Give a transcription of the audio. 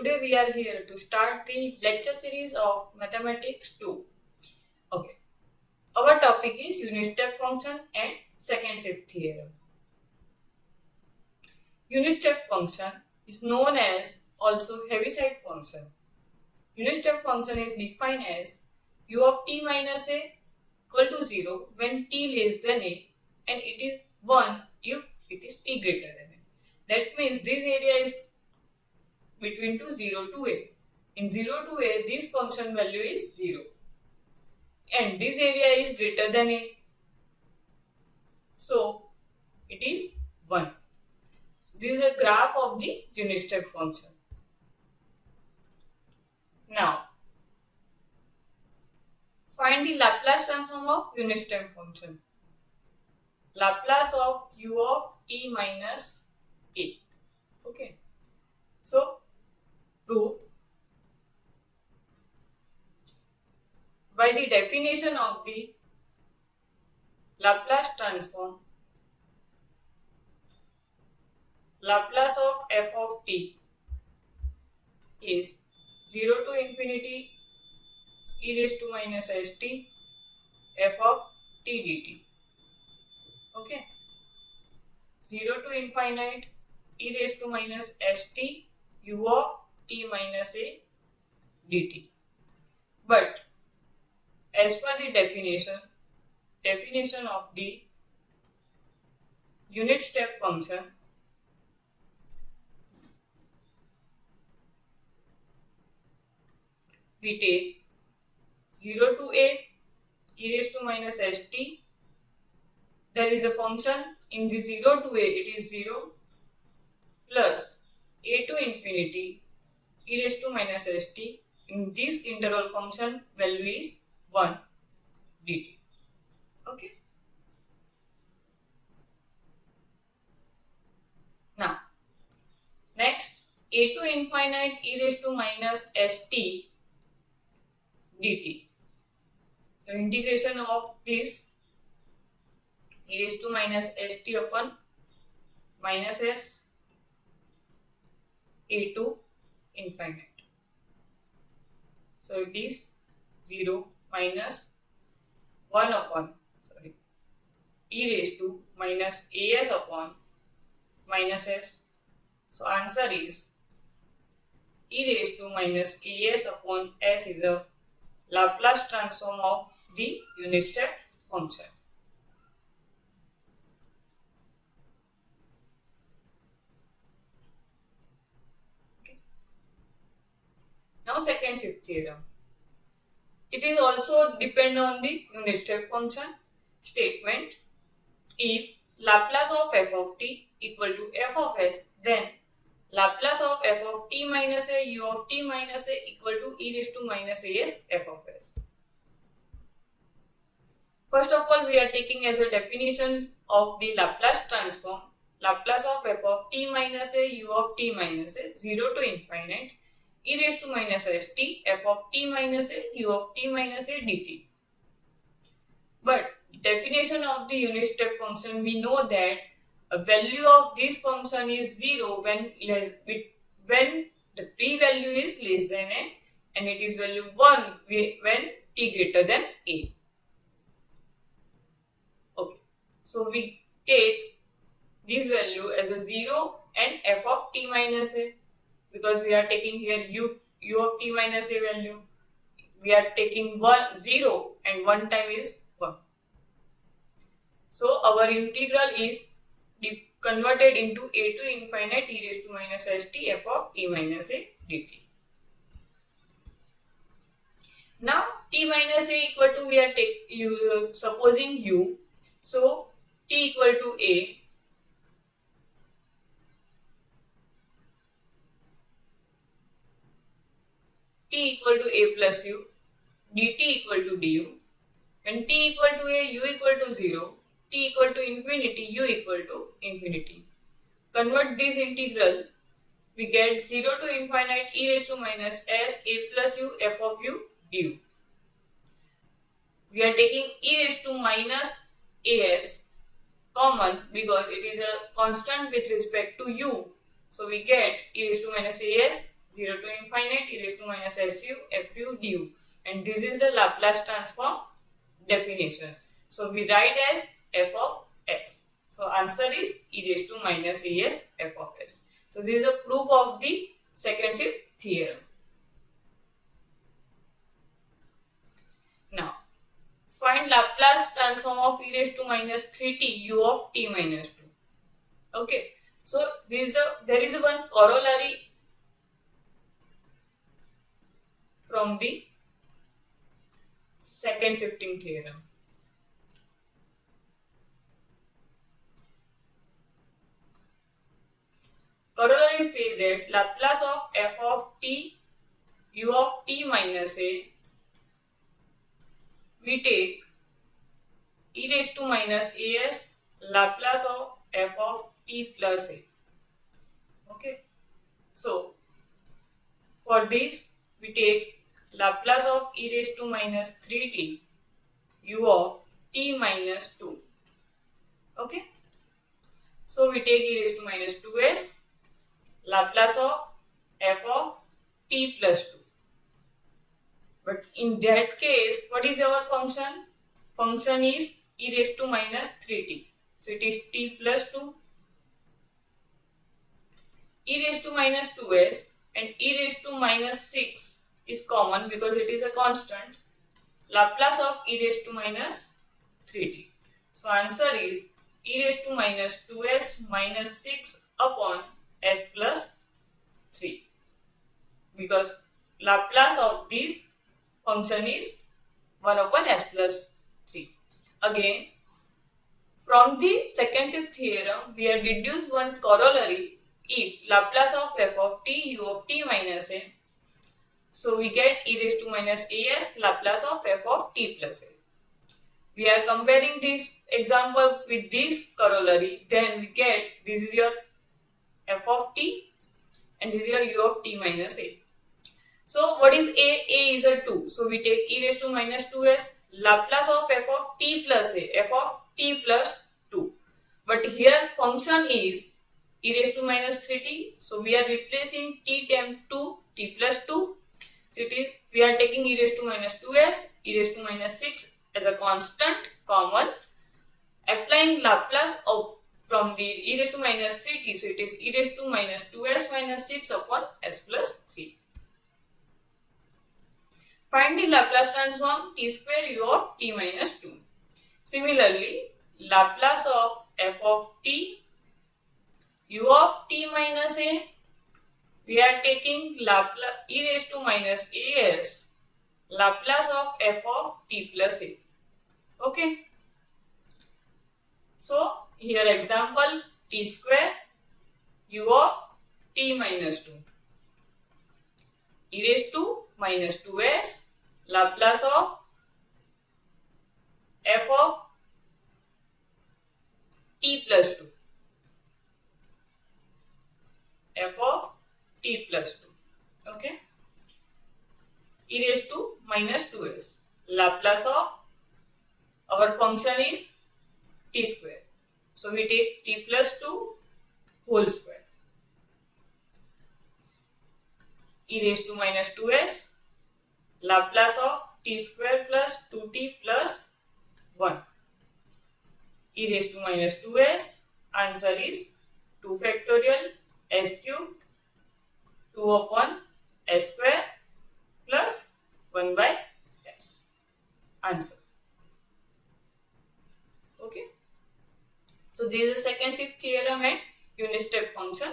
today we are here to start the lecture series of Mathematics 2. Okay. Our topic is unit step function and second shift theorem. Unit step function is known as also Heaviside function. Unit step function is defined as u of t minus a equal to 0 when t less than a and it is 1 if it is t greater than a. That means this area is between 0 to a. In 0 to a, this function value is 0 and this area is greater than a, so it is 1. This is a graph of the unit step function. Now, find the Laplace transform of unit step function. Laplace of u of t minus a. Okay. So, prove by the definition of the Laplace transform, Laplace of f of t is 0 to infinity e raised to minus st f of t dt. Okay. 0 to infinite e raised to minus st u of t minus a dt. But as per the definition of the unit step function, we take 0 to a e raised to minus st. There is a function in the 0 to a, it is 0 plus a to infinity e raised to minus st. In this interval function value is 1 dt. Okay. Now, next a to infinite e raised to minus st dt. So, integration of this e raised to minus st upon minus s a to infinite. So, it is 0 minus 1 upon e raised to minus as upon minus s. So, answer is e raised to minus as upon s is a Laplace transform of the unit step function. Okay. Now, second shift theorem. It is also depend on the unit step function statement. If Laplace of f of t equal to f of s, then Laplace of f of t minus a u of t minus a equal to e raised to minus as f of s. First of all, we are taking as a definition of the Laplace transform, Laplace of f of t minus a u of t minus a 0 to infinite e raised to minus st f of t minus a u of t minus a dt. But definition of the unit step function, we know that a value of this function is 0 when the p-value is less than a and it is value 1 when t greater than a. Okay. So, we take this value as a 0 and f of t minus a, because we are taking here u of t minus a value. We are taking 0 and 1 time is 1. So, our integral is converted into a to infinite e raised to minus st f of t minus a dt. Now, t minus a equal to, we are supposing u. So, t equal to a. T equal to a plus u, dt equal to du. When t equal to a, u equal to 0, t equal to infinity, u equal to infinity. Convert this integral, we get 0 to infinite e raised to minus s a plus u f of u du. We are taking e raised to minus as common because it is a constant with respect to u. So we get e raised to minus as 0 to infinite e raised to minus su fu du, and this is the Laplace transform definition. So we write as f of s. So answer is e raised to minus as f of s. So this is a proof of the second shift theorem. Now find Laplace transform of e raised to minus 3t u of t minus 2. Okay, so there is one corollary from the second shifting theorem. Corollary say that Laplace of f of t u of t minus a, we take e raised to minus as Laplace of f of t plus a. Okay, so for this we take Laplace of e raised to minus 3t u of t minus 2. Okay, so we take e raised to minus 2s Laplace of f of t plus 2. But in that case, what is our function? Function is e raised to minus 3t. So it is t plus 2. E raised to minus 2s and e raised to minus 6 is common because it is a constant. Laplace of e raised to minus 3t. So answer is e raised to minus 2s minus 6 upon s plus 3, because Laplace of this function is 1 upon s plus 3. Again, from the second shift theorem, we have deduced one corollary. If Laplace of f of t u of t minus a, so we get e raised to minus as Laplace of f of t plus a. We are comparing this example with this corollary, then we get this is your f of t and this is your u of t minus a. So what is a? A is a 2. So we take e raised to minus 2s Laplace of f of t plus a, f of t plus 2. But here function is e raised to minus 3t. So we are replacing t times 2, t plus 2. So it is, we are taking e raised to minus 2s, e raised to minus 6 as a constant common. Applying Laplace of from the e raised to minus 3t, so it is e raised to minus 2s minus 6 upon s plus 3. Find the Laplace transform t square u of t minus 2. Similarly, Laplace of f of t u of t minus a, we are taking Laplace e raised to minus as Laplace of f of t plus a. Okay. So here example t square u of t minus 2 e raised to minus 2s Laplace of f of t plus 2, f of t plus 2. Okay, e raised to minus 2s Laplace of our function is t square. So we take t plus 2 whole square. E raised to minus 2s Laplace of t square plus 2t plus 1. E raised to minus 2s, answer is 2 factorial s cube 2 upon s square plus 1 by s. Answer. Okay. So this is the second shift theorem and unit step function.